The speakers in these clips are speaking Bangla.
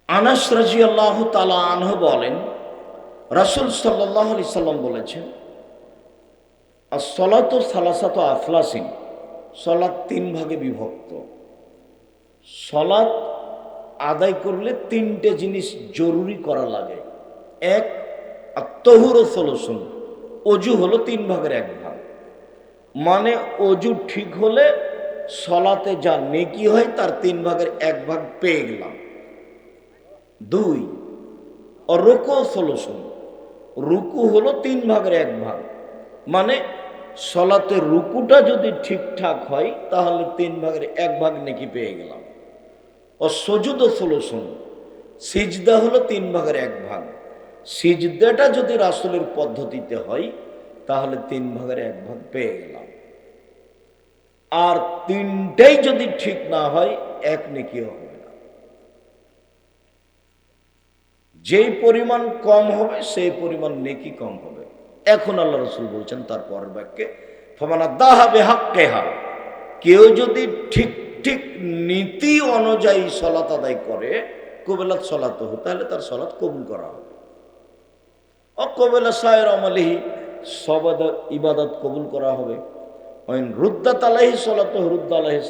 আনাস রাদিয়াল্লাহু তাআলা আনহু বলেন, রাসূল সাল্লাল্লাহু আলাইহি সাল্লাম বলেছেন, as-salatu সালাসাতু আফলাসিন, সালাত তিন ভাগে বিভক্ত। সালাত আদায় করলে তিনটে জিনিস জরুরি করা লাগে। এক, আত-তাহুরু সুলুসুন, অজু হলো তিন ভাগের এক ভাগ, মানে অজু ঠিক হলে সলাতে যা নেকি হয় তার তিন ভাগের এক ভাগ পেয়ে গেলাম। দুই, রুকু সুলুসুন, রুকু হলো তিন ভাগের এক ভাগ, মানে সলাতের রুকুটা যদি ঠিকঠাক হয় তাহলে তিন ভাগের এক ভাগ নেকি পেয়ে গেলাম। ও সজুদ সুলুসুন, সিজদা হলো তিন ভাগের এক ভাগ, সিজদাটা যদি রাসূলের পদ্ধতিতে হয় তাহলে তিন ভাগের এক ভাগ পেয়ে গেলাম। আর তিনটাই যদি ঠিক না হয় এক নেকিও হবে না। যেই পরিমাণ কম হবে সেই পরিমাণ নেকি কম হবে। এখন আল্লাহ রাসূল বলছেন তার পরের বাক্যে, ফামানা দাহা বিহাক্কিহা, কেউ যদি ঠিক ঠিক নীতি অনুযায়ী সলাত আদায় করে, কবেলাত সলাত, তাহলে তার সলাত কবুল করা হবে। অকবেলা সায়ের আমলিহি, সব ইবাদত কবুল করা হবে। রুদ্দাত আলাইহি সলাত, রুদ্দ আলাইহি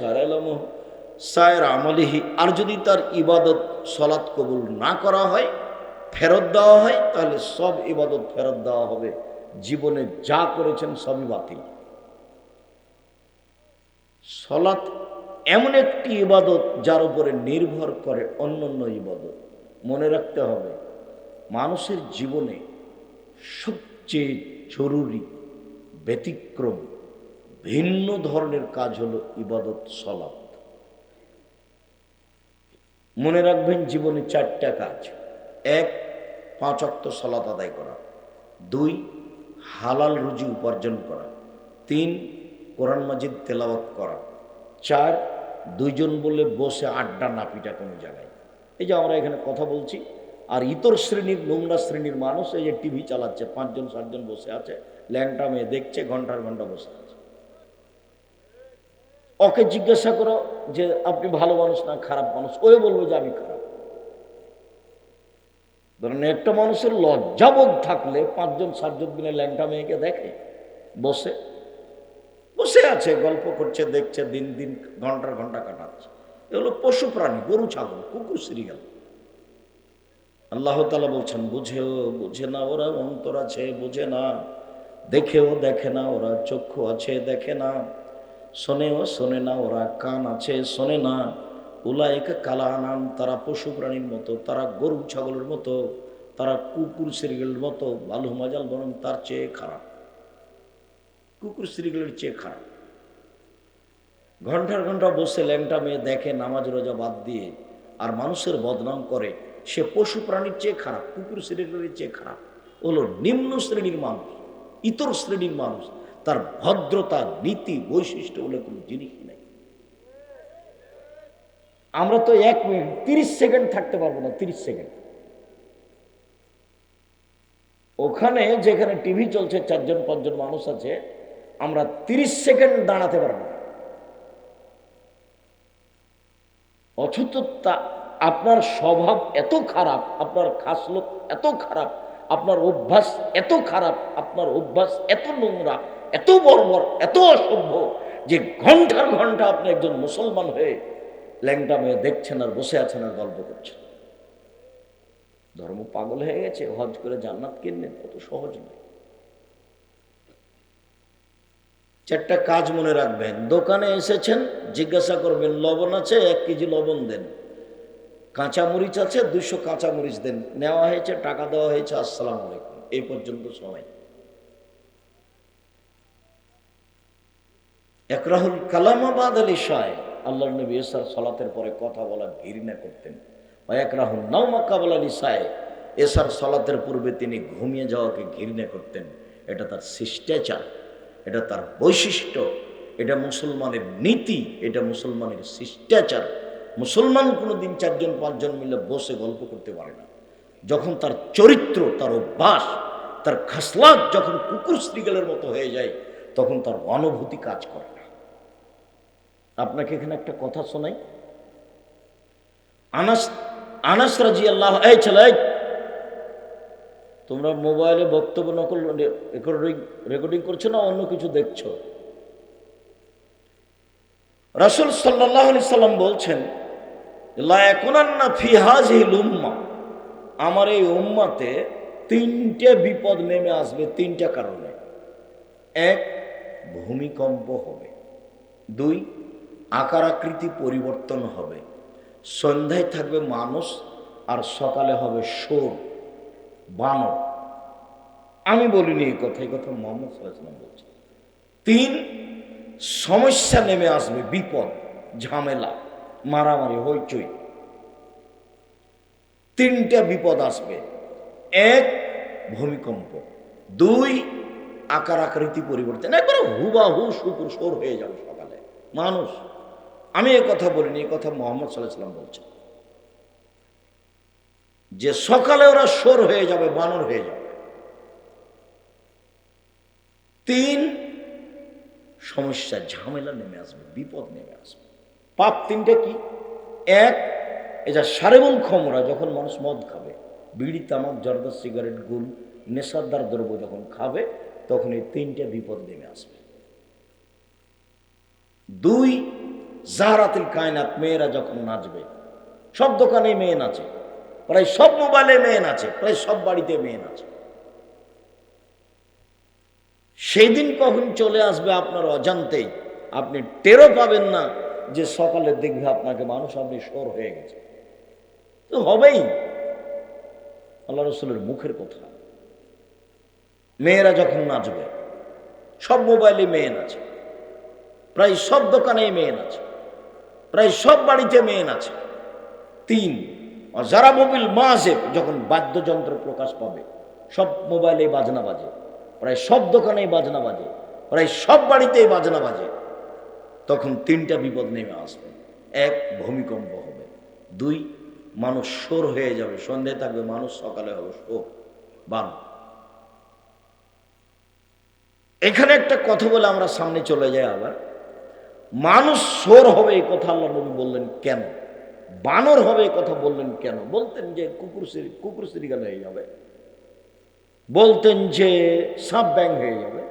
সায়ের আমলিহি, আর যদি তার ইবাদত সলাত কবুল না করা হয়, ফেরত দেওয়া হয়, তাহলে সব ইবাদত ফেরত দেওয়া হবে। জীবনে যা করেছেন সবই বাতিল। সলাত এমন একটি ইবাদত যার উপরে নির্ভর করে অন্যান্য ইবাদত। মনে রাখতে হবে, মানুষের জীবনে সবচেয়ে জরুরি, ব্যতিক্রম, ভিন্ন ধরনের কাজ হলো ইবাদত, সলাত। মনে রাখবেন, জীবনে চারটা কাজ। এক, 5 ওয়াক্ত সলাত আদায় করা। 2, হালাল রুজি উপার্জন করা। 3, কোরআন মাজিদ তেলাওয়াত করা। 4, দুইজন বলে বসে আড্ডা না পিটা কোনো জায়গায়। এই যে আমরা এখানে কথা বলছি, আর ইতর শ্রেণীর, নোংরা শ্রেণীর মানুষ এই যে টিভি চালাচ্ছে, 5 জন 7 জন বসে আছে, ল্যাংটা মেয়ে দেখছে, ঘন্টার ঘন্টা বসে আছে। ওকে জিজ্ঞাসা করো যে আপনি ভালো মানুষ না খারাপ মানুষ, ওই বলবে যে আমি খারাপ। ধরেন একটা মানুষের লজ্জাবোধ থাকলে 5 জন 7 জন দিনে ল্যাংটা মেয়েকে দেখে, বসে বসে আছে, গল্প করছে, দেখছে, দিন দিন ঘন্টার ঘন্টা কাটাচ্ছে। এগুলো পশু প্রাণী, গরু ছাগল, কুকুর সিরিয়াল। আল্লাহ তাআলা বলছেন, বুঝেও বুঝে না ওরা, অন্তর আছে বুঝে না, দেখেও দেখে না ওরা, চক্ষু আছে দেখে না, শোনেও শোনে না ওরা, কান আছে শোনে না। উলাইকা কালা আনাম, তারা পশু প্রাণীর মতো, তারা গরু ছাগলের মতো, তারা কুকুর সিরিয়ালের মতো। বালু মাজাল বরং তার চেয়ে খারাপ, কুকুর সিরিয়ালের চেয়ে খারাপ। ঘন্টার ঘন্টা বসে ল্যাংটা মেয়ে দেখে, নামাজ রোজা বাদ দিয়ে, আর মানুষের বদনাম করে, সে পশু প্রাণীর চেয়ে খারাপ, কুকুর শ্রেণীর চেয়ে খারাপ। হলো নিম্ন শ্রেণীর মানুষ, ইতর শ্রেণীর মানুষ। তার ভদ্রতা, নীতি, বৈশিষ্ট্য বলে কোনো জিনিসই নাই। আমরা তো 1 মিনিট 30 সেকেন্ড থাকতে পারবো না, 30 সেকেন্ড। ওখানে যেখানে টিভি চলছে, 4 জন 5 জন মানুষ আছে, আমরা 30 সেকেন্ড দাঁড়াতে পারবো না। অথচ আপনার স্বভাব এত খারাপ, আপনার খাসলত এত খারাপ, আপনার অভ্যাস এত খারাপ, আপনার অভ্যাস এত নোংরা, এত বর্বর, এত অসভ্য, যে ঘন্টার ঘন্টা আপনি একজন মুসলমান হয়ে ল্যাংটা মেয়ে দেখছেন আর বসে আছেন আর গল্প করছেন। ধর্ম পাগল হয়ে গেছে। হজ করে জান্নাত কিনবেন, কত সহজ নয়। 4টা কাজ মনে রাখবেন। দোকানে এসেছেন, জিজ্ঞাসা করবেন লবণ আছে, 1 কেজি লবণ দেন। কাঁচামরিচ আছে, 200 কাঁচামরিচ দেন। নেওয়া হয়েছে, টাকা দেওয়া হয়েছে, আসসালামু আলাইকুম, এই পর্যন্ত সময়। একরাহুল কালামা বাদাল ইশায়, আল্লাহর নবী এসার সালাতের পরে কথা বলা ঘৃণা করতেন। একরাহুল নাওমা কাবলাল ইশায়, এসার সালাতের পূর্বে তিনি ঘুমিয়ে যাওয়াকে ঘৃণা করতেন। এটা তার শিষ্টাচার, এটা তার বৈশিষ্ট্য, এটা মুসলমানের নীতি, এটা মুসলমানের শিষ্টাচার। মুসলমান কোনোদিন 4 জন 5 জন মিলে বসে গল্প করতে পারে না। যখন তার চরিত্র, তার অভ্যাস, তার খাসলাত যখন কুকুর শ্রীগালের মতো হয়ে যায়, তখন তার অনুভূতি কাজ করে না। আপনাকে এখানে একটা কথা শোনাই। আনাস রাদিয়াল্লাহু, এই ছেলে, তোমরা মোবাইলে বক্তব্য নকল রেকর্ডিং করছো না অন্য কিছু দেখছো? রাসূল সাল্লাল্লাহু আলাইহি সাল্লাম বলছেন, লা ইয়াকুনান্না ফি হাযিহিল উম্মাহ, আমার এই উম্মাতে তিনটে বিপদ নেমে আসবে তিনটা কারণে। এক, ভূমিকম্প হবে। দুই, আকার আকৃতি পরিবর্তন হবে। সন্ধ্যায় থাকবে মানুষ আর সকালে হবে শোর, বানর। আমি বলিনি এই কথা, এই কথা মুহাম্মদ সাল্লাল্লাহু আলাইহি ওয়াসাল্লাম বলছেন। তিন, সমস্যা নেমে আসবে, বিপদ, ঝামেলা, মারামারি, হইচই। তিনটা বিপদ আসবে। এক, ভূমিকম্প। দুই, আকার আকৃতি পরিবর্তন, একবারে হুবাহু শুকুর শোর হয়ে যাবে সকালে মানুষ। আমি এ কথা বলিনি, এই কথা মুহাম্মদ সাল্লাল্লাহু আলাইহি ওয়াসাল্লাম বলছেন, যে সকালে ওরা শোর হয়ে যাবে, বানর হয়ে যাবে। তিন, সমস্যা, ঝামেলা নেমে আসবে, বিপদ নেমে আসবে। পাপ তিনটে কি? এক, এটা সারেবুল খমরা, যখন মানুষ মদ খাবে, বিড়ি, তামাক, জর্দা, সিগারেট, গুল, নেশাদার দ্রব্য যখন খাবে, তখন এই তিনটে বিপদ নেমে আসবে। দুই, জাহরাতুল কায়নাত, মেয়েরা যখন নাচবে, সব দোকানে মেয়ে নাচে, প্রায় সব মোবাইলে মেয়ে নাচে, প্রায় সব বাড়িতে মেয়ে নাচে। সেই দিন কখন চলে আসবে আপনার অজান্তেই, আপনি টেরও পাবেন না, যে সকালে দেখবে আপনাকে মানুষ, আপনি শোর হয়ে গেছে। তো হবেই, আল্লাহ রাসূলের মুখের কথা। মেয়েরা যখন নাচবে, সব মোবাইলে মেয়ে নাচে, প্রায় সব দোকানেই মেয়ে নাচে, প্রায় সব বাড়িতে মেয়ে নাচে। তিন, যারা মোবিল মাজেব, যখন বাদ্যযন্ত্র প্রকাশ পাবে, সব মোবাইলে বাজনা বাজে, প্রায় সব দোকানেই বাজনা বাজে, প্রায় সব বাড়িতেই বাজনা বাজে, তখন তিনটা বিপদ নেমে আসবে। এক, ভূমিকম্প হবে। দুই, মানুষ শোর হয়ে যাবে, সন্ধ্যায় থাকবে মানুষ, সকালে হবে শোর, বান। এখানে একটা কথা বলে আমরা সামনে চলে যাই। আবার মানুষ শোর হবে এই কথা আল্লাহ নবী বললেন কেন? বানর হবে এই কথা বললেন কেন? বলতেন যে কুকুর শ্রীগাল হয়ে যাবে, বলতেন যে সাপ ব্যাং হয়ে যাবে।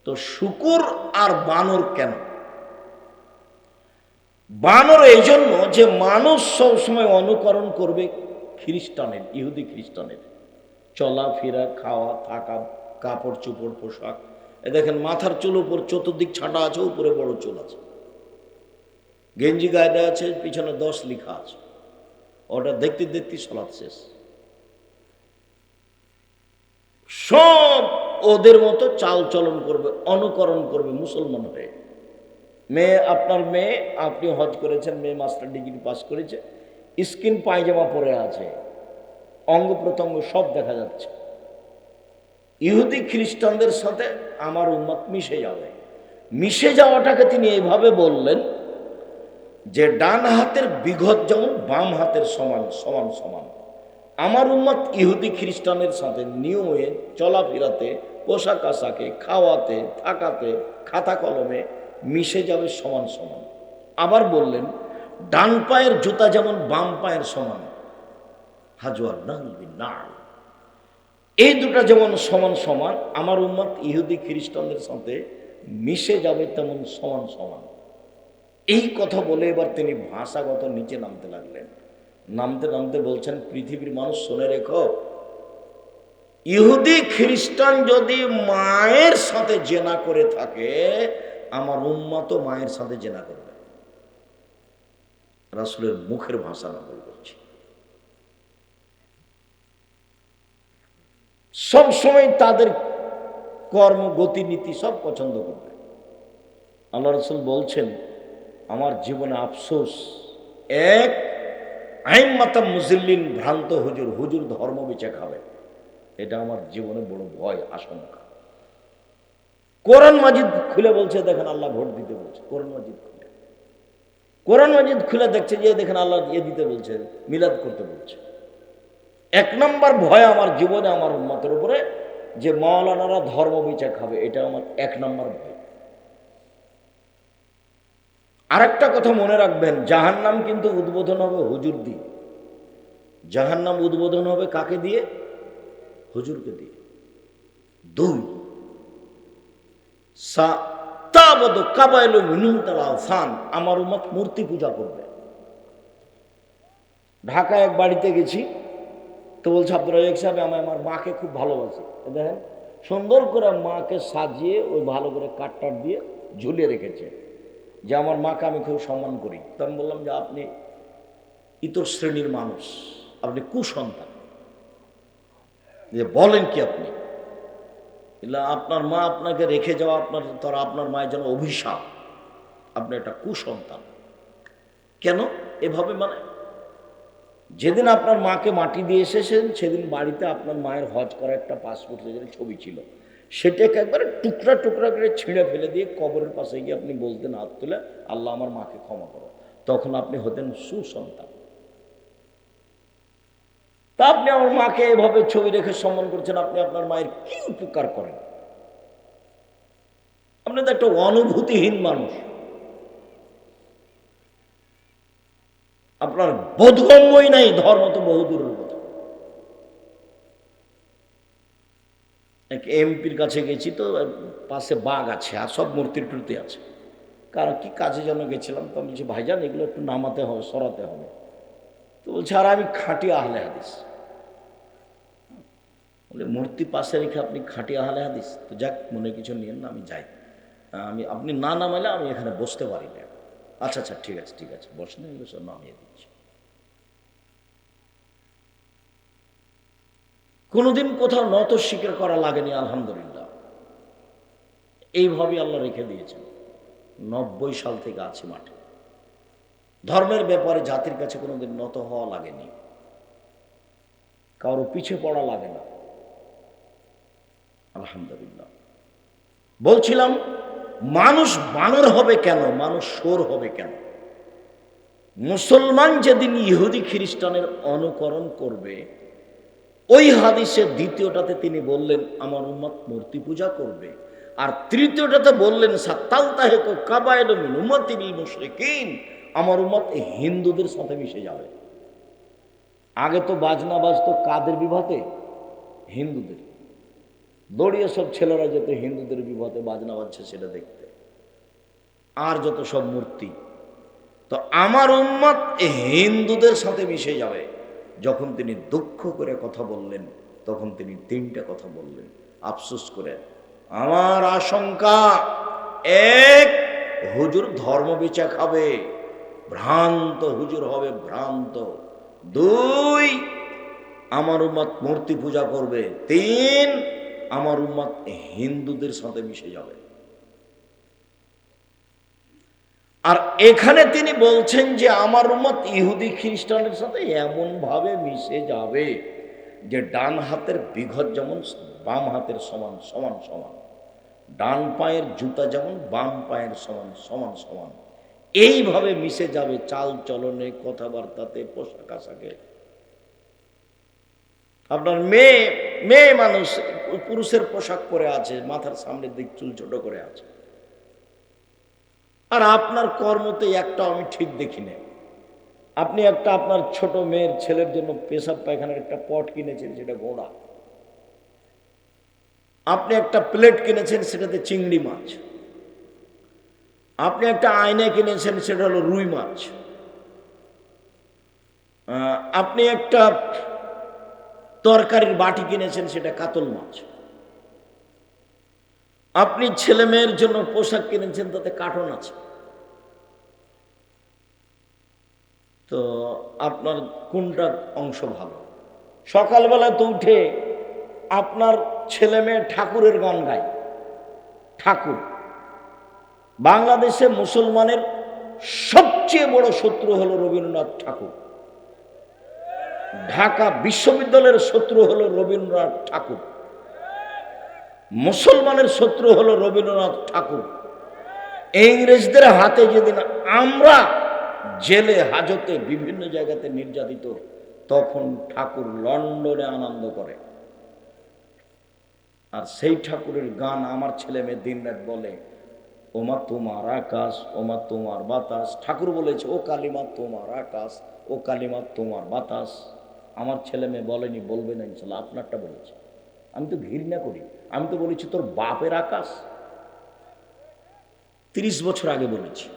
তো শুকুর আর বানর কেন? বানর এই জন্য যে মানুষ সবসময় অনুকরণ করবে খ্রিস্টানের, ইহুদি খ্রিস্টানের চলাফেরা, খাওয়া, থাকা, কাপড় চোপড়, পোশাক। এ দেখেন, মাথার চুল উপর চতুর্দিক ছাটা আছে, উপরে বড় চুল আছে, গেঞ্জি গায়ে দেওয়া আছে, পিছনে 10 লেখা আছে, ওটা দেখতে দেখতে সালাত শেষ। সব ওদের মতো চাল চলন করবে, অনুকরণ করবে মুসলমান হয়ে। মেয়ে, আপনার মেয়ে, আপনি হজ করেছেন, মেয়ে মাস্টার ডিগ্রি পাস করেছে, স্কিন পায়জামা পরে আছে, অঙ্গ প্রত্যঙ্গ সব দেখা যাচ্ছে। ইহুদি খ্রিস্টানদের সাথে আমার উম্মত মিশে যাবে। মিশে যাওয়াটাকে তিনি এইভাবে বললেন যে ডান হাতের বিঘত যেমন বাম হাতের সমান সমান সমান, আমার উম্মত ইহুদি খ্রিস্টানের সাথে নিয়মে, চলাফেরাতে, পোশাক আশাকে, খাওয়াতে, থাকাতে, খাতা কলমে মিশে যাবে সমান সমান। আবার বললেন, ডান পায়ের জুতা যেমন বাম পায়ের সমান, হাজওয়ার নাল বিন নাল, এই দুটা যেমন সমান সমান, আমার উম্মত ইহুদি খ্রিস্টানদের সাথে মিশে যাবে তেমন সমান সমান। এই কথা বলে এবার তিনি ভাষাগত নিচে নামতে লাগলেন। নামতে নামতে বলছেন, পৃথিবীর মানুষ শুনে রেখো, ইহুদি খ্রিস্টান যদি মায়ের সাথে জেনা করে থাকে, আমার উম্মতও মায়ের সাথে জেনা করবে। রাসূলের মুখের ভাষা নকল করছি। সব সময় তাদের কর্ম, গতিনীতি সব পছন্দ করবে। আল্লাহ রাসূল বলছেন, আমার জীবনে আফসোস, এক, আইম্মাতাম মুজিল্লিন, ভ্রান্ত হুজুর, হুজুর ধর্ম বেচে খাবে, এটা আমার জীবনে বড় ভয়, আশঙ্কা। কোরআন মাজিদ খুলে বলছে, দেখেন আল্লাহ ভোট দিতে বলছে, কোরআন মাজিদ খুলে, কোরআন মাজিদ খুলে দেখছে যে দেখেন আল্লাহ ইয়ে দিতে বলছে, মিলাদ করতে বলছে। এক নম্বর ভয় আমার জীবনে, আমার উম্মতের উপরে, যে মাওলানারা ধর্ম বেচে খাবে, এটা আমার এক নম্বর ভয়। আরেকটা কথা মনে রাখবেন, জাহান্নাম কিন্তু উদ্বোধন হবে হুজুর দিয়ে। জাহান্নাম উদ্বোধন হবে কাকে দিয়ে? হুজুরকে দিয়ে। 2, আমার উম্মত মূর্তি পূজা করবে। ঢাকায় এক বাড়িতে গেছি, তো বলছে আব্দুর রাজাক সাহেব, আমি আমার মাকে খুব ভালোবাসি। দেখেন সুন্দর করে মাকে সাজিয়ে ওই ভালো করে কাঠটার দিয়ে ঝুলিয়ে রেখেছে যে আমার মাকে আমি খুব সম্মান করি। তো আমি বললাম যে আপনি ইতর শ্রেণীর মানুষ, আপনি কুসন্তান, যে বলেন কি আপনি? আপনার মা আপনাকে রেখে যাওয়া, আপনার মায়ের জন্য অভিশাপ, আপনি একটা কুসন্তান। কেন এভাবে? মানে যেদিন আপনার মাকে মাটি দিয়ে এসেছেন সেদিন বাড়িতে আপনার মায়ের হজ করা একটা পাসপোর্ট সাইজের ছবি ছিল, সেটাকে একবারে টুকরা টুকরা করে ছিঁড়ে ফেলে দিয়ে কবরের পাশে গিয়ে আপনি বলতেন হাত তুলে, আল্লাহ আমার মাকে ক্ষমা করো। তখন আপনি হতেন সুসন্তান। তা আপনি আমার মাকে এভাবে ছবি রেখে সম্মান করছেন, আপনি আপনার মায়ের কি উপকার করেন? আপনি তো একটা অনুভূতিহীন মানুষ। আপনার বোধগম্যই নাই, ধর্ম তো বহুদূরের কথা। এক এমপির কাছে গেছি, তো পাশে বাঘ আছে আর সব মূর্তির টুর্তি আছে। কারণ কি কাজে যেন গেছিলাম, তো আমি বলছি ভাইজান এগুলো একটু নামাতে হবে, সরাতে হবে। তো বলছে আর আমি খাঁটি আহলে হাদিস। বলে মূর্তি পাশে রেখে আপনি খাঁটি আহলে হাদিস? তো যাক, মনে কিছু নিয়েন না, আমি যাই। আপনি না নামাইলে আমি এখানে বসতে পারি না। আচ্ছা আচ্ছা, ঠিক আছে ঠিক আছে, বসেন, এগুলো সব নামিয়ে দিচ্ছি। কোনোদিন কোথাও নত স্বীকার করা লাগেনি, আলহামদুলিল্লাহ। এইভাবে আল্লাহ রেখে দিয়েছেন। 90 সাল থেকে আছি মাঠে। ধর্মের ব্যাপারে জাতির কাছে কোনোদিন নত হওয়া লাগেনি, কারো পিছে পড়া লাগে না, আলহামদুলিল্লাহ। বলছিলাম মানুষ বানর হবে কেন, মানুষ শোর হবে কেন? মুসলমান যেদিন ইহুদি খ্রিস্টানের অনুকরণ করবে, ওই হাদিসের দ্বিতীয়টাতে তিনি বললেন আমার উম্মত মূর্তি পূজা করবে, আর তৃতীয়টাতে বললেন সাত্তালতাহিকু কাবায়িরু মিন উম্মতি বিল মুশরিকিন, আমার উম্মত হিন্দুদের সাথে মিশে যাবে। আগে তো বাজনা বাজতো কাদের বিবাহে? হিন্দুদের। দড়িয়ে সব ছেলেরা যেত হিন্দুদের বিবাহে বাজনা বাজছে সেটা দেখতে, আর যত সব মূর্তি। তো আমার উম্মত হিন্দুদের সাথে মিশে যাবে। যখন তিনি দুঃখ করে কথা বললেন, তখন তিনি 3টা কথা বললেন আফসোস করে। আমার আশঙ্কা, 1, হুজুর ধর্ম বিচার খাবে, ভ্রান্ত হুজুর হবে, ভ্রান্ত। 2, আমার উম্মত মূর্তি পূজা করবে। 3, আমার উম্মত হিন্দুদের সাথে মিশে যাবে। আর এখানে তিনি বলছেন যে আমার উম্মত ইহুদি খ্রিস্টানের সাথে এমন ভাবে মিশে যাবে যে ডান হাতের বিঘত যেমন বাম হাতের সমান সমান সমান, ডান পায়ের জুতা যেমন বাম পায়ের সমান সমান সমান, এইভাবে মিশে যাবে চাল চলনে, কথাবার্তাতে, পোশাক আশাকে। আপনার মেয়ে মানুষ পুরুষের পোশাক পরে আছে, মাথার সামনের দিক চুল ছোট করে আছে, আর আপনার কর্মতে একটা আমি ঠিক দেখি না। আপনি একটা আপনার ছোট মেয়ের ছেলের জন্য পেশাব পায়খানার একটা পট কিনেছেন, সেটা ঘোড়া। আপনি একটা প্লেট কিনেছেন, সেটাতে চিংড়ি মাছ। আপনি একটা আয়না কিনেছেন, সেটা হলো রুই মাছ। আপনি একটা তরকারির বাটি কিনেছেন, সেটা কাতল মাছ। আপনি ছেলে মেয়ের জন্য পোশাক কিনেছেন, তাতে কার্টন আছে। তো আপনার কোনটা অংশ ভালো? সকালবেলা তো উঠে আপনার ছেলে মেয়ে ঠাকুরের গান গায়। ঠাকুর, বাংলাদেশে মুসলমানের সবচেয়ে বড় শত্রু হলো রবীন্দ্রনাথ ঠাকুর। ঢাকা বিশ্ববিদ্যালয়ের শত্রু হলো রবীন্দ্রনাথ ঠাকুর। মুসলমানের শত্রু হলো রবীন্দ্রনাথ ঠাকুর। ইংরেজদের হাতে যেদিন আমরা জেলে হাজতে বিভিন্ন জায়গাতে নির্যাতিত, তখন ঠাকুর লন্ডনে আনন্দ করে। আর সেই ঠাকুরের গান আমার ছেলে মেয়ে দিন রাত বলে, ওমা তোমার আকাশ, ওমা তোমার বাতাস। ঠাকুর বলেছে ও কালিমা তোমার আকাশ, ও কালিমা তোমার বাতাস। আমার ছেলে মেয়ে বলেনি, বলবে না ইনশাল্লাহ, আপনারটা বলেছে। আমি তো ঘৃণা করি, আমি তো বলেছি তোর বাপের আকাশ, 30 বছর আগে বলেছি।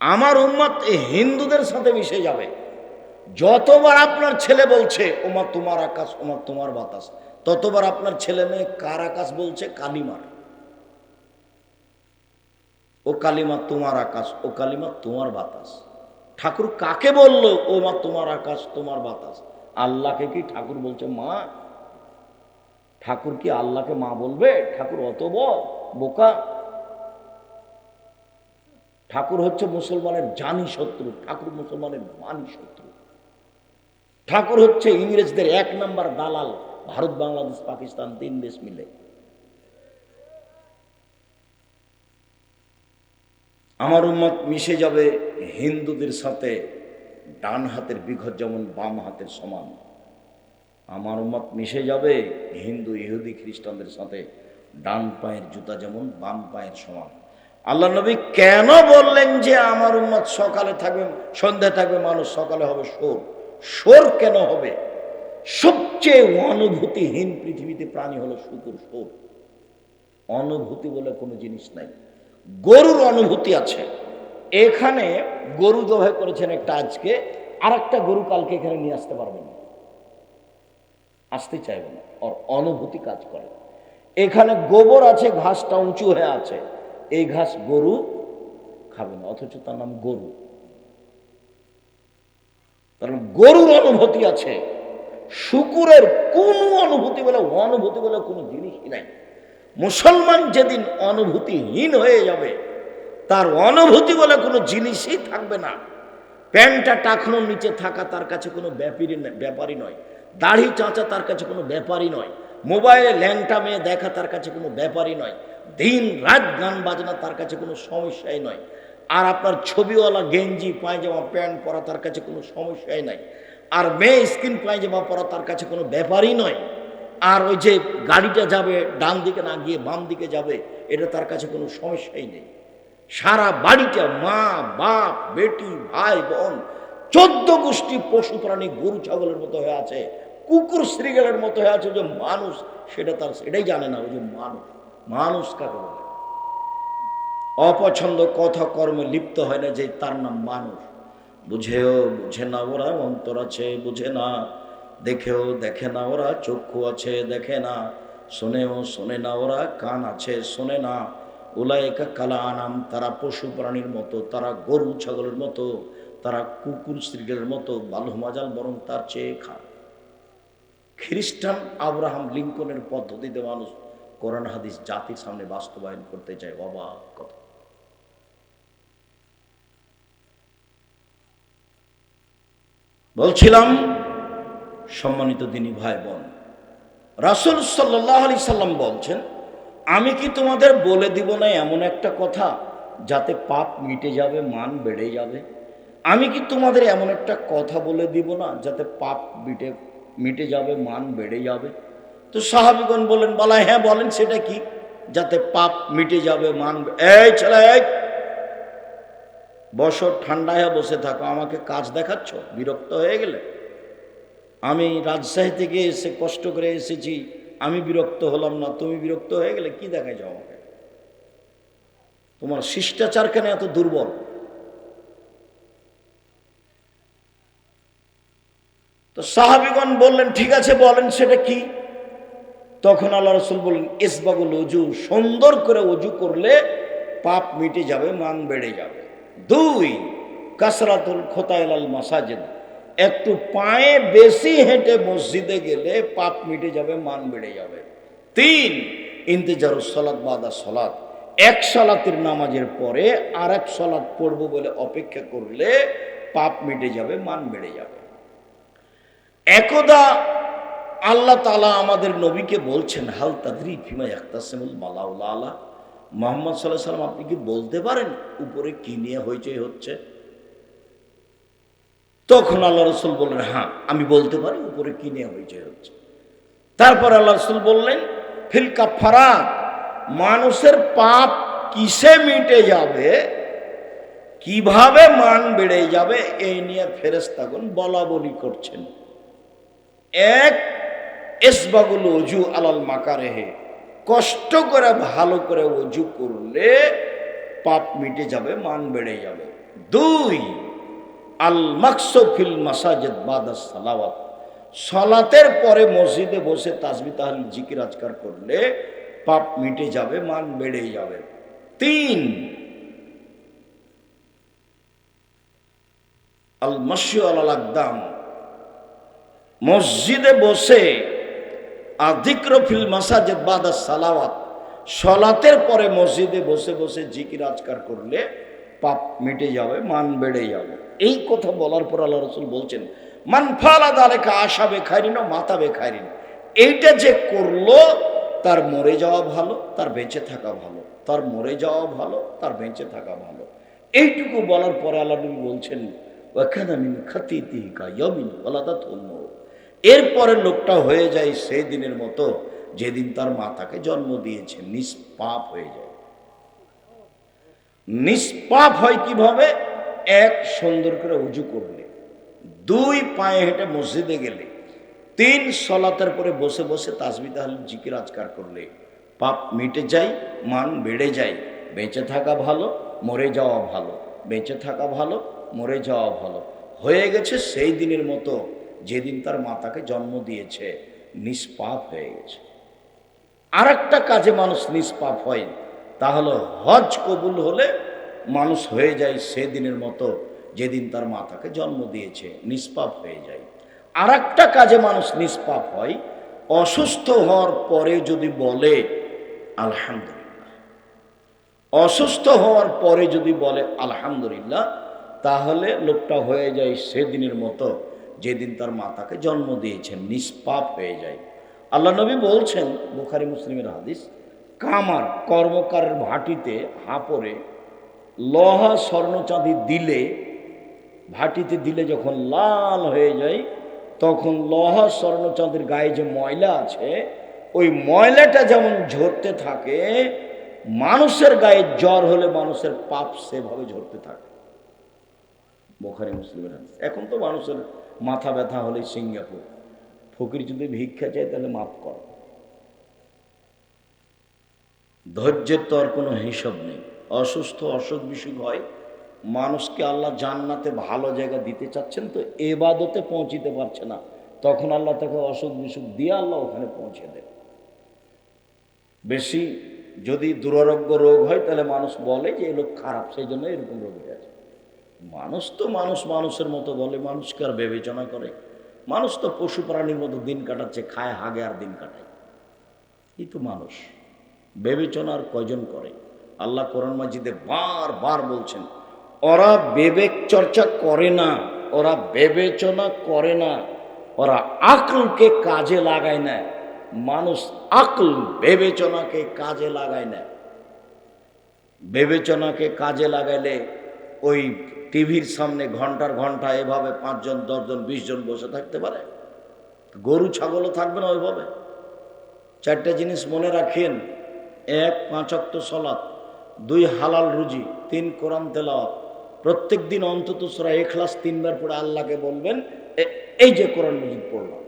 আমার উম্মত হিন্দুদের সাথে মিশে যাবে। যতবার আপনার ছেলে বলছে ওমা তোমার আকাশ, ওমা তোমার বাতাস, ততবার আপনার ছেলে মেয়ে কার আকাশ বলছে? কালিমার। ও কালিমা তোমার আকাশ, ও কালিমা তোমার বাতাস। ঠাকুর কাকে বলল ও মা তোমার আকাশ তোমার বাতাস? আল্লাহকে কি ঠাকুর বলছে মা? ঠাকুর কি আল্লাহকে মা বলবে? ঠাকুর অত বোকা? ঠাকুর হচ্ছে মুসলমানের জানি শত্রু, ঠাকুর মুসলমানের মানি শত্রু। ঠাকুর হচ্ছে ইংরেজদের 1 নম্বর দালাল, ভারত বাংলাদেশ পাকিস্তান 3 দেশ মিলে। আমার উম্মত মিশে যাবে হিন্দুদের সাথে, ডান হাতের বিঘত যেমন বাম হাতের সমান। আমার উম্মত মিশে যাবে হিন্দু ইহুদি খ্রিস্টানদের সাথে, ডান পায়ের জুতা যেমন বাম পায়ের সমান। আল্লাহ নবী কেন বললেন যে আমার উম্মত সকালে থাকবে সন্ধ্যায় থাকবে মানুষ, সকালে হবে সোর? সোর কেন হবে? সবচেয়ে অনুভূতিহীন পৃথিবীতে প্রাণী হলো শুকুর, সোর। অনুভূতি বলে কোনো জিনিস নাই। গরুর অনুভূতি আছে। এখানে গরু জবাই করেছেন একটা আজকে, আর একটা গরু কালকে এখানে নিয়ে আসতে পারবেন না, আসতে চাইবে না, ওর অনুভূতি কাজ করে। এখানে গোবর আছে, ঘাসটা উঁচু হয়ে আছে, এই ঘাস গরু খাবে না, অথচ তার নাম গরু। কারণ গরুর অনুভূতি আছে, শুকুরের কোনো অনুভূতি বলে কোনো জিনিসই নাই। মুসলমান যেদিন অনুভূতিহীন হয়ে যাবে, তার অনুভূতি বলে কোনো জিনিসই থাকবে না। প্যান্টটা টাকনোর নিচে থাকা তার কাছে কোনো ব্যাপারই নয়, দাড়ি চাঁচা তার কাছে কোনো ব্যাপারই নয়, মোবাইলে ল্যাংটা মেয়ে দেখা তার কাছে কোনো ব্যাপারই নয়, দিন রাত গান বাজনা তার কাছে কোনো সমস্যাই নয়। আর আপনার ছবিওয়ালা গেঞ্জি পায়জামা প্যান্ট পরা তার কাছে কোনো সমস্যাই নাই। আর মেয়ে স্কিন পায়জামা পরা তার কাছে কোনো ব্যাপারই নয়। আর ওই যে গাড়িটা যাবে ডান দিকে না গিয়ে বাম দিকে যাবে, এটা তার কাছে কোনো সমস্যাই নেই। সারা বাড়িটা মা বাপ বেটি ভাই বোন 14 গোষ্ঠী পশু প্রাণী গরু ছাগলের মতো হয়ে আছে, কুকুর শ্রীগালের মতো হয়ে আছে। যে মানুষ সেটা তার সেটাই জানে না। ওই যে মানুষ কাকে বলে? অপছন্দ কথা কর্মে লিপ্ত হয় না যে তার নাম মানুষ। বুঝে না ওরা, অন্তর আছে বুঝে না, দেখেও দেখে না ওরা, চক্ষু আছে দেখে না, শোনে না ওরা, কান আছে শোনে না। উলাইকা কালা আনাম, তারা পশু প্রাণীর মতো, তারা গরু ছাগলের মতো, তারা কুকুর শ্রীগালের মতো, বালু মাজাল বরং তার চেয়ে খান। খ্রিস্টান আব্রাহাম লিঙ্কনের পদ্ধতিতে মানুষ কোরআন হাদিস জাতির সামনে বাস্তবায়ন করতে চায়। অবাক কথা। বলছিলাম সম্মানিত দিনী ভাই বোন, রাসূল সাল্লাল্লাহু আলাইহি সাল্লাম বলছেন, আমি কি তোমাদের বলে দিব না এমন একটা কথা যাতে পাপ মিটে যাবে, মান বেড়ে যাবে? আমি কি তোমাদের এমন একটা কথা বলে দিব না যাতে পাপ মিটে যাবে, মান বেড়ে যাবে? তো সাহাবীগণ বলেন, বলা হ্যাঁ বলেন, সেটা কি? যাতে পাপ মিটে যাবে, মান। এই ছেলে, বসো, ঠান্ডায় বসে থাকো, আমাকে কাজ দেখাচ্ছ? বিরক্ত হয়ে গেলে? আমি রাজশাহী থেকে এসে কষ্ট করে এসেছি, আমি বিরক্ত হলাম না, তুমি বিরক্ত হয়ে গেলে? কি দেখাইছ আমাকে? তোমার শিষ্টাচার কেন এত দুর্বল? তো সাহাবীগণ বললেন, ঠিক আছে বলেন সেটা কি? তখন আল্লাহ রাসূল বললেন, ইসবাগুল ওযু, সুন্দর করে ওযু করলে পাপ মিটে যাবে, মান বেড়ে যাবে। 2, কাসরাতুল খোতাইল মাসাজিদ, একটু পায়ে বেশি হেঁটে মসজিদে গেলে পাপ মিটে যাবে, মান বেড়ে যাবে। 3, ইন্তেজারুস সালাত বাদা সালাত, এক সালাতের নামাজের পরে আর এক সালাত পড়বো বলে অপেক্ষা করলে পাপ মিটে যাবে, মান বেড়ে যাবে। একদা আল্লাহ তাআলা আমাদের নবীকে বলছেন, হাল তাদরি ফিমা ইয়াখতাসিমুল মালাউল আলা, মুহাম্মদ সাল্লাল্লাহু আলাইহি সাল্লাম আপনি কি বলতে পারেন উপরে কি নিয়ে হইচই হচ্ছে? তখন আল্লাহ রাসূল বললেন, হ্যাঁ আমি বলতে পারি উপরে কি নিয়ে হইচই হচ্ছে। তারপর আল্লাহ রাসূল বললেন, ফিল কাফারাত, মানুষের পাপ কিসে মিটে যাবে? কিভাবে মান বেড়ে যাবে এই নিয়ে ফেরেশতাগণ বলা বলি করছেন। এক, ইসবাগুল ওযু আলাল মাকারেহে, কষ্ট করে ভালো করে ওযু করলে পাপ মিটে যাবে, মান বেড়ে যাবে। দুই, আল মাকসু ফিল মাসাজিদ বাদাস সালাওয়াত, সালাতের পরে মসজিদে বসে তাসবিহ তাহলিল জিকির আজকার করলে পাপ মিটে যাবে, মান বেড়ে যাবে। তিন, আল মাশয়ু আলাল আকদাম, মসজিদে বসে আযিক্র ফিল মাসাজিদ বাদাস সালাওয়াত, সালাতের পরে মসজিদে বসে বসে জিকির আজকার করলে পাপ মিটে যাবে, মান বেড়ে যাবে। এই কথা বলার পর আল্লাহ রাসূল বলছেন, মান ফালা যালিকা আশা বেখাইরিন ও মাতা বেখাইরিন, এইটা যে করলো তার মরে যাওয়া ভালো, তার বেঁচে থাকা ভালো, তার মরে যাওয়া ভালো, তার বেঁচে থাকা ভালো। এইটুকু বলার পরে আল্লাহ নবী বলছেন, ওয়াকানা মিন খাতিতিহি কায়ামিন ওয়ালাদাত উম্মুহু, এরপরে লোকটা হয়ে যায় সেই দিনের মতো যেদিন তার মাতাকে জন্ম দিয়েছে, নিষ্পাপ হয়ে যায়। নিষ্পাপ হয় কিভাবে? এক, সুন্দর করে উজু করলে। দুই, পায়ে হেঁটে মসজিদে গেলে। তিন, সালাতের পরে বসে বসে তাসবিহ তাহলিল জিকির আজকার করলে পাপ মিটে যায়, মান বেড়ে যায়। বেঁচে থাকা ভালো, মরে যাওয়া ভালো, বেঁচে থাকা ভালো, মরে যাওয়া ভালো। হয়ে গেছে সেই দিনের মতো যেদিন তার মাতাকে জন্ম দিয়েছে, নিষ্পাপ হয়ে গেছে। আর একটা কাজে মানুষ নিষ্পাপ হয়, তাহলে হজ কবুল হলে মানুষ হয়ে যায় সেদিনের মতো যেদিন তার মাতাকে জন্ম দিয়েছে, নিষ্পাপ হয়ে যায়। আর একটা কাজে মানুষ নিষ্পাপ হয়, অসুস্থ হওয়ার পরে যদি বলে আলহামদুলিল্লাহ, অসুস্থ হওয়ার পরে যদি বলে আলহামদুলিল্লাহ, তাহলে লোকটা হয়ে যায় সেদিনের মতো যেদিন তার মাতাকে জন্ম দিয়েছেন, নিষ্পাপ হয়ে যায়। আল্লাহ নবী বলছেন, বুখারী মুসলিমের হাদিস, কামার কর্মকারের ভাটিতে হাপড়ে লোহা স্বর্ণ চাঁদি দিলে, ভাটিতে দিলে যখন লাল হয়ে যায়, তখন লোহা স্বর্ণ চাঁদির গায়ে যে ময়লা আছে, ওই ময়লাটা যেমন ঝরতে থাকে, মানুষের গায়ে জ্বর হলে মানুষের পাপ সেভাবে ঝরতে থাকে। বুখারী মুসলিমের হাদিস। এখন তো মানুষের মাথা ব্যথা হলে সিঙ্গাপুর, ফকির যদি ভিক্ষা চায় তাহলে মাফ কর। ধৈর্যের তো আর কোনো হিসাব নেই। অসুস্থ অসুখ বিসুখ হয়, মানুষকে আল্লাহ জান্নাতে ভালো জায়গা দিতে চাচ্ছেন, তো এবাদতে পৌঁছিতে পারছে না, তখন আল্লাহ তাকে অসুখ বিসুখ দিয়ে আল্লাহ ওখানে পৌঁছে দেয়। বেশি যদি দুরারোগ্য রোগ হয় তাহলে মানুষ বলে যে এ লোক খারাপ, সেই জন্য এরকম রোগ হয়ে আছে। মানুষ তো মানুষ মানুষের মতো বলে, মানুষকে আর বিবেচনা করে? মানুষ তো পশু প্রাণীর মতো দিন কাটাচ্ছে, খায় হাগে আর দিন কাটায়। এই তো মানুষ, বিবেচনা আর কয়জন করে? আল্লাহ কোরআন মাজিদে বারবার বলছেন, ওরা বিবেক চর্চা করে না, ওরা বিবেচনা করে না, ওরা আকলকে কাজে লাগায় না। মানুষ আকল বিবেচনাকে কাজে লাগায় না। বিবেচনাকে কাজে লাগাইলে ওই টিভির সামনে ঘন্টার ঘন্টা এভাবে 5 জন 10 জন 20 জন বসে থাকতে পারে? গরু ছাগলও থাকবে না ওইভাবে। 4টে জিনিস মনে রাখেন: 1, 5 ওয়াক্ত সালাত, 2, হালাল রুজি, 3, কোরআন তেলাওয়াত। প্রত্যেক দিন অন্তত সূরা ইখলাস 3 বার পড়ে আল্লাহকে বলবেন, এই যে কোরআন মাজিদ পড়লাম।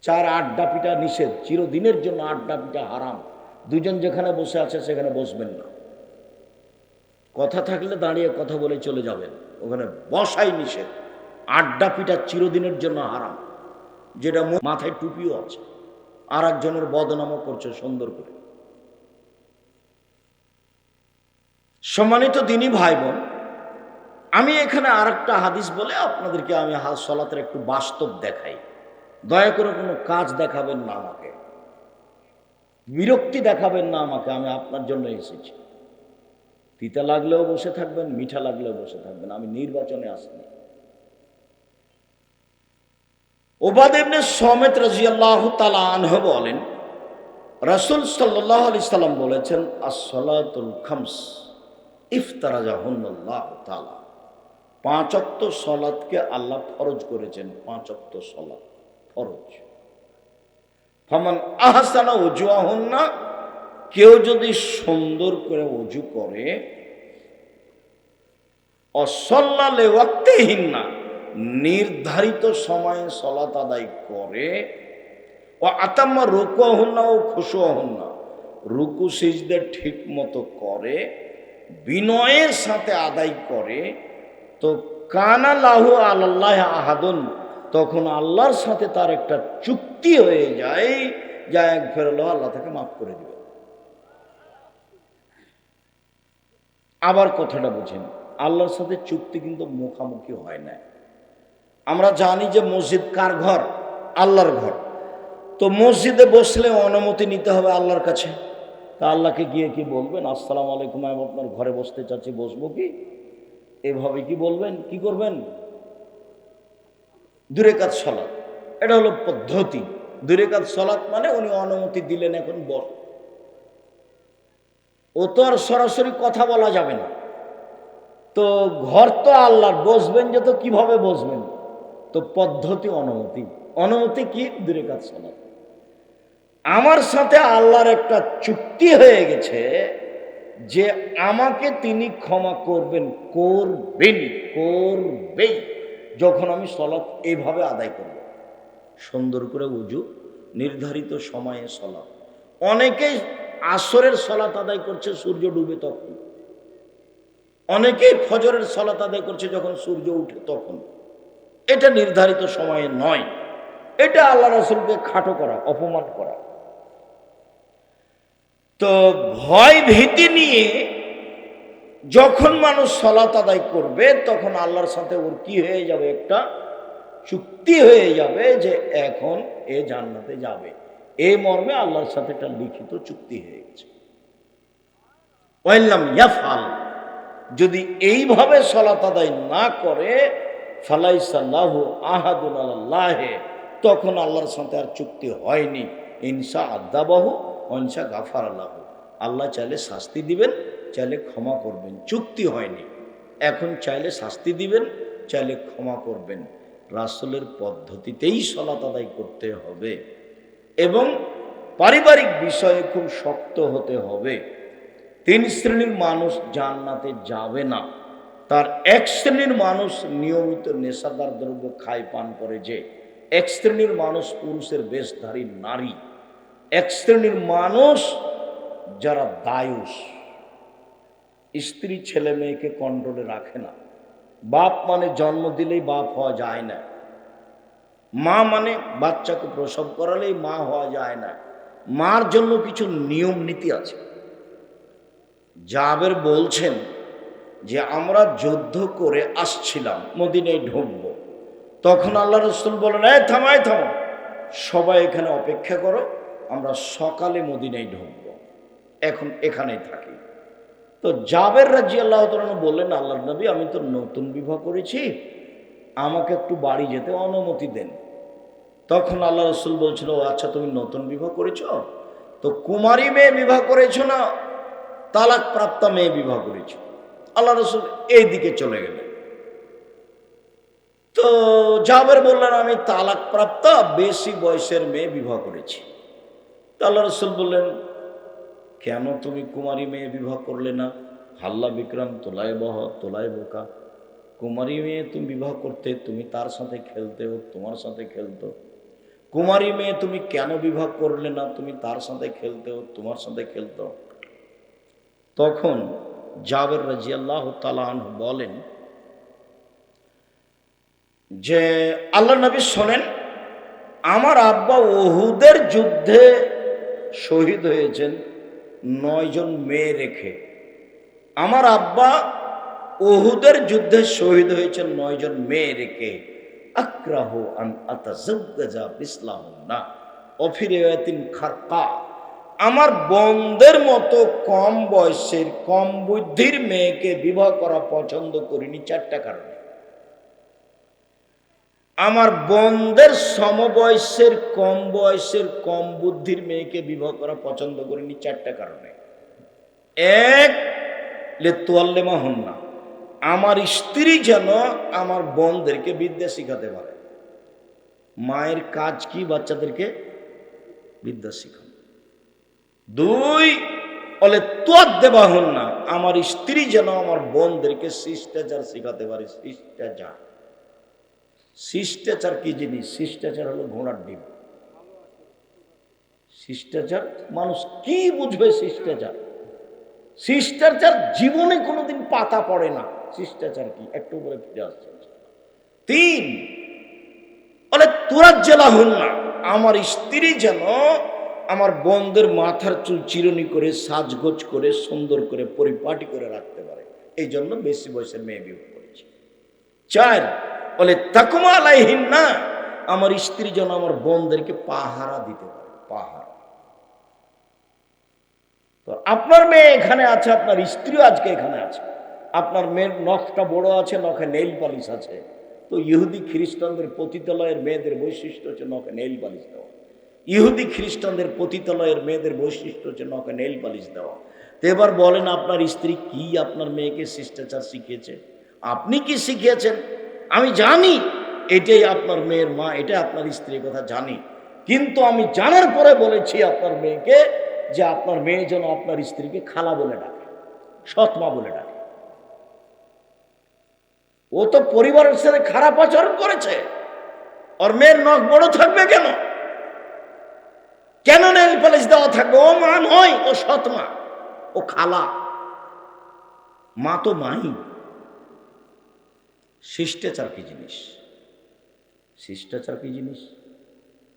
4, আড্ডা পিটা নিষেধ, চিরদিনের জন্য আড্ডা পিটা হারাম। 2 জন যেখানে বসে আছে সেখানে বসবেন না। কথা থাকলে দাঁড়িয়ে কথা বলে চলে যাবেন, ওখানে বসাই নিষেধ। আড্ডা পিটা চিরদিনের জন্য হারাম। যেটা মাথায় টুপিও আছে, আর একজনের বদনামও করছে সুন্দর করে। সম্মানিত দিনী ভাই বোন, আমি এখানে আর একটা হাদিস বলে আপনাদেরকে আমি সালাতের একটু বাস্তব দেখাই। দয়া করে কোনো কাজ দেখাবেন না আমাকে, বিরক্তি দেখাবেন না আমাকে, আমি আপনার জন্য এসেছি। তিতা লাগলেও বসে থাকবেন, মিঠা লাগলেও বসে থাকবেন, আমি নির্বাচনে আসিনি। উবাদ ইবনে সামিত রাদিয়াল্লাহু তাআলা আনহু বলেন, রাসূল সাল্লাল্লাহু আলাইহি সাল্লাম বলেছেন, আস-সালাতুল খামস ইফতারাজাহুল্লাহু তাআলা, 5 ওয়াক্ত সালাতকে আল্লাহ ফরজ করেছেন। 5 ওয়াক্ত সালাত ফরজ। ফামান আহসানা উজুহুন্না, কেউ যদি সুন্দর করে ওযু করে, অসল্লা লিওয়াক্তিহিন্না, নির্ধারিত সময়ে সালাত আদায় করে, ও আতাম্মা রুকুহুন্না ও খুশুহুন্না, রুকু সিজদা ঠিক মতো করে, বিনয়ের সাথে আদায় করে, তো কানা লাহু আলাল্লাহ আহাদুন, তখন আল্লাহর সাথে তার একটা চুক্তি হয়ে যায়, যা এক ফেরলো আল্লাহ তাকে মাফ করে দিবে। আবার কথাটা বুঝেন, আল্লাহর সাথে চুক্তি কিন্তু মুখামুখি হয় না। আমরা জানি যে মসজিদ কার ঘর? আল্লাহর ঘর। তো মসজিদে বসলে অনুমতি নিতে হবে আল্লাহর কাছে। তা আল্লাহকে গিয়ে কি বলবেন? আসসালামু আলাইকুম, আমি আপনার ঘরে বসতে চাচ্ছি, বসবো কি? এভাবে কি বলবেন? কি করবেন? 2 রাকাত সালাত, এটা হলো পদ্ধতি। 2 রাকাত সালাত মানে উনি অনুমতি দিলেন, এখন বস। ও তো আর সরাসরি কথা বলা যাবে না। তো ঘর তো আল্লাহর, বসবেন যে, তো কিভাবে বসবেন? তো পদ্ধতি অনুমতি। অনুমতি কি? 2 রাকাত সালাত। আমার সাথে আল্লাহর একটা চুক্তি হয়ে গেছে যে আমাকে তিনি ক্ষমা করবেন, করবেই যখন আমি সালাত এইভাবে আদায় করব, সুন্দর করে উজু, নির্ধারিত সময়ে সালাত। অনেকেই আসরের সালাত আদায় করছে সূর্য ডুবে তখন, অনেকেই ফজরের সালাত আদায় করছে যখন সূর্য উঠে তখন। এটা নির্ধারিত সময়ে নয়, এটা আল্লাহ রাসূলকে খাটো করা, অপমান করা। তো ভয় ভীতি নিয়ে যখন মানুষ সালাত আদায় করবে, তখন আল্লাহর সাথে ওর কি হয়ে যাবে? একটা চুক্তি হয়ে যাবে যে এখন এ জান্নাতে যাবে, এই মর্মে আল্লাহর সাথে একটা লিখিত চুক্তি হয়ে গেছে। ওয়াইল্লাম ইয়াফআল, যদি এইভাবে সালাত আদায় না করে, ফালাইসাল্লাহু আহাদুন আলাল্লাহে, তখন আল্লাহর সাথে আর চুক্তি হয়নি। ইনসা আদাবাহু অনসা গাফার আল্লাহ, আল্লাহ চাইলে শাস্তি দিবেন, চাইলে ক্ষমা করবেন, চুক্তি হয়নি। এখন চাইলে শাস্তি দিবেন, চাইলে ক্ষমা করবেন। রাসূলের পদ্ধতিতেই সালাত আদায় করতে হবে এবং পারিবারিক বিষয়ে খুব শক্ত হতে হবে। 3 শ্রেণীর মানুষ জান্নাতে যাবে না। তার 1 শ্রেণীর মানুষ নিয়মিত নেশাদার দ্রব্য খায়, পান করে। যে 1 শ্রেণীর মানুষ পুরুষের বেশধারী নারী। 1 শ্রেণীর মানুষ যারা দায়ুস, স্ত্রী ছেলে মেয়েকে কন্ট্রোলে রাখে না। বাপ মানে জন্ম দিলেই বাপ হওয়া যায় না। মা মানে বাচ্চাকে প্রসব করালেই মা হওয়া যায় না। মার জন্য কিছু নিয়ম নীতি আছে। জাবের বলছেন যে আমরা যুদ্ধ করে আসছিলাম, মদিনায় ঢুকবো, তখন আল্লাহ রাসূল বলেন, এই থামাই থামো, সবাই এখানে অপেক্ষা করো, আমরা সকালে মদিনায় ঢুকবো, এখন এখানেই থাকি। তো জাবের রাদিয়াল্লাহু তাআলা বললেন, আল্লাহর নবী, আমি তো নতুন বিবাহ করেছি, আমাকে একটু বাড়ি যেতে অনুমতি দেন। তখন আল্লাহ রাসূল বলছিল, আচ্ছা তুমি নতুন বিবাহ করেছো, তো কুমারী মেয়ে বিবাহ করেছো না তালাক প্রাপ্তা মেয়ে বিবাহ করেছো? আল্লাহ রাসূল এই দিকে চলে গেলেন। তো জাবের বললেন, আমি তালাক প্রাপ্তা বেশি বয়সের মেয়ে বিবাহ করেছি। তো আল্লাহ রাসূল বললেন, কেন তুমি কুমারী মেয়ে বিবাহ করলে না? হাল্লা বিক্রম তোলায় বহ তোলায় বোকা, কুমারী মেয়ে তুমি বিবাহ করতে, তুমি তার সাথে খেলতে, ও তোমার সাথে খেলতো। কুমারী মেয়ে তুমি কেন বিবাহ করলে না? তুমি তার সাথে খেলতে, ও তোমার সাথে খেলতো। তখন জাবের রাদিয়াল্লাহু তাআলা আনহু বলেন যে, আল্লাহ নবী শোনেন, আমার আব্বা উহুদের যুদ্ধে শহীদ হয়েছেন 9 জন মেয়ে রেখে। আমার আব্বা উহুদের যুদ্ধে শহীদ হয়েছেন 9 জন মেয়ে রেখে। আক্রাহু আন আতাজাওয়াজা বিসলাহুন্না ওয়া ফি খারকা, আমার বোনদের মতো কম বয়সের, কম বুদ্ধির মেয়েকে বিবাহ করা পছন্দ করিনি 4টা কারণে। আমার বোনদের সমবয়সের, কম বয়সের, কম বুদ্ধির মেয়েকে বিবাহ করা পছন্দ করিনি 4টা কারণে। 1, লিতুয়াল্লিমা হুন্না, আমার স্ত্রী যেন আমার বোনদেরকে বিদ্যা শিখাতে পারে। মায়ের কাজ কি? বাচ্চাদেরকে বিদ্যা শিখানো। 2, বলে তোয়ার দেবা হন না, আমার স্ত্রী যেন আমার বোনদেরকে শিষ্টাচার শেখাতে পারে। শিষ্টাচার, শিষ্টাচার কি জিনিস? শিষ্টাচার হলো ঘোড়ার ডিম। শিষ্টাচার মানুষ কি বুঝবে? শিষ্টাচার, শিষ্টাচার জীবনে কোনোদিন পাতা পড়ে না। শিষ্টাচার কি? একটু উপরে ফিরে আসছে। তিন, বলে তোরা জেলা হন না, আমার স্ত্রী যেন আমার বোনদের মাথার চুল চিরুনি করে সাজগোজ করে সুন্দর করে পরিপাটি করে রাখতে পারে, এই জন্য বেশি বয়সের মেয়ে বিয়ে করেছি। চার, বলে তাকুমা আলাইহিন না, আমার স্ত্রী যেন আমার বোনদেরকে পাহারা দিতে পারে। পাহারা। তো আপনার মেয়ে এখানে আছে, আপনার স্ত্রীও আজকে এখানে আছে। আপনার মেয়ের নখটা বড় আছে, নখে নেইল পালিশ আছে। তো ইহুদি খ্রিস্টানদের পতিতালয়ের মেয়েদের বৈশিষ্ট্য হচ্ছে নখে নেইল পালিশ দেওয়া। ইহুদি খ্রিস্টানদের পতিতালয়ের মেয়েদের বৈশিষ্ট্য হচ্ছে নখে নেইল পালিশ দেওয়া। তো এবার বলেন, আপনার স্ত্রী কি আপনার মেয়েকে শিষ্টাচার শিখিয়েছে? আপনি কি শিখিয়েছেন? আমি জানি এটাই আপনার মেয়ের মা, এটা আপনার স্ত্রীর কথা জানি, কিন্তু আমি জানার পরে বলেছি আপনার মেয়েকে যে আপনার মেয়ে যেন আপনার স্ত্রীকে খালা বলে ডাকে, সৎমা বলে ডাকে। ও তো পরিবারের সাথে খারাপ আচরণ করেছে। ওর মেয়ের নখ বড় থাকবে কেন? কেন নেল পালিশ দেওয়া থাকবে? ও মা নয়, ও সৎমা, ও খালা। মা তো মাই। শিষ্টাচার কি জিনিস? শিষ্টাচার কি জিনিস?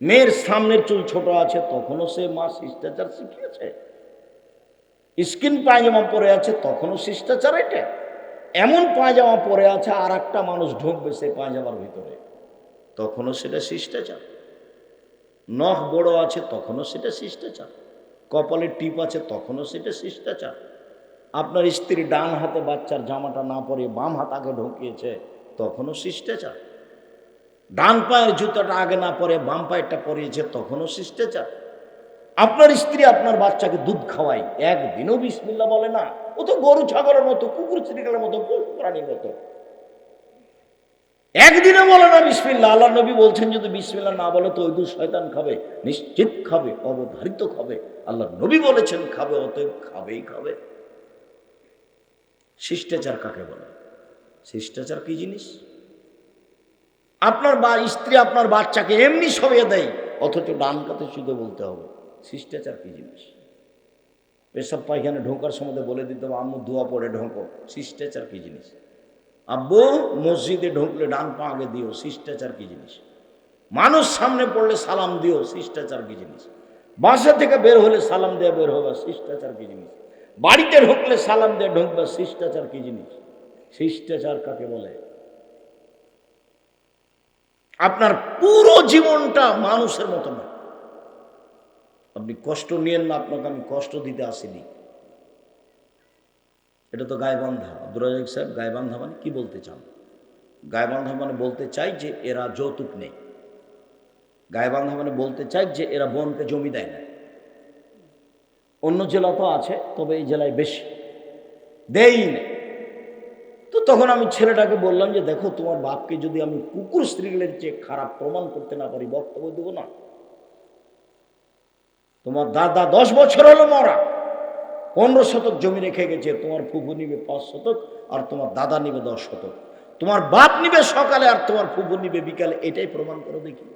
মেয়ের সামনের চুল ছোট আছে তখনও সে মা শিষ্টাচার শিখিয়েছে। স্কিন পায়জামা পরে আছে তখনও শিষ্টাচার। এটা এমন পায়জামা পরে আছে আর একটা মানুষ ঢুকবে সেই পায়জামার ভিতরে, তখনও সেটা শিষ্টাচার। নখ বড় আছে তখনও সেটা শিষ্টাচার। কপালে টিপ আছে তখনও সেটা শিষ্টাচার। আপনার স্ত্রী ডান হাতে বাচ্চার জামাটা না পরে বাম হাত আগে ঢুকিয়েছে, তখনও শিষ্টাচার। ডান পায়ের জুতাটা আগে না পরে বাম পায়েরটা পরিয়েছে, তখনও শিষ্টাচার। আপনার স্ত্রী আপনার বাচ্চাকে দুধ খাওয়ায়, একদিনও বিসমিল্লাহ বলে না। ও তো গরু ছাগলের মতো, কুকুর শ্রীকালের মতো, পশু প্রাণীর মতো, একদিনও বলে না বিসমিল্লাহ। আল্লাহ নবী বলছেন যদি বিসমিল্লাহ না বলে তো ওই দুধ শয়তান খাবে, নিশ্চিত খাবে, অবধারিত খাবে। আল্লাহ নবী বলেছেন খাবে, অতএব খাবেই খাবে। শিষ্টাচার কাকে বলে? শিষ্টাচার কি জিনিস? আপনার স্ত্রী আপনার বাচ্চাকে এমনি সরিয়ে দেয়, অথচ ডান কাতে শুধু বলতে হবে। শিষ্টাচার কি জিনিস? পেশাব পায়খানে ঢোকার সময় বলে দিতে হবে আম্মু দোয়া পড়ে ঢোকো। শিষ্টাচার কি জিনিস? আব্বু মসজিদে ঢুকলে ডান পা আগে দিও। শিষ্টাচার কি জিনিস? মানুষ সামনে পড়লে সালাম দিও। শিষ্টাচার কি জিনিস? বাসা থেকে বের হলে সালাম দিয়ে বের হবে। শিষ্টাচার কি জিনিস? বাড়িতে ঢুকলে সালাম দিয়ে ঢুকবে। শিষ্টাচার কি জিনিস? শিষ্টাচার কাকে বলে? আপনার পুরো জীবনটা মানুষের মতো না। আপনি কষ্ট নিয়েন না, আপনাকে আমি কষ্ট দিতে আসিনি। এটা তো গায়বান্ধা। আব্দুর রাজাক সাহেব, গায়বান্ধা মানে কি বলতে চান? গায়বান্ধা মানে বলতে চাই যে এরা যৌতুক নেই। গায়বান্ধা মানে বলতে চাই যে এরা বোনকে জমি দেয় না। অন্য জেলা তো আছে, তবে এই জেলায় বেশি দেই না। তো তখন আমি ছেলেটাকে বললাম যে দেখো, তোমার বাপকে যদি আমি কুকুর স্ত্রীগুলোর চেয়ে খারাপ প্রমাণ করতে না পারি, বক্তব্য দেবো না। তোমার দাদা 10 বছর হলো মরা, 15 শতক জমি রেখে গেছে। তোমার ফুফু নিবে 5 শতক, আর তোমার দাদা নিবে 10 শতক। তোমার বাপ নিবে সকালে আর তোমার ফুফু নিবে বিকালে। এটাই প্রমাণ করে দেখি।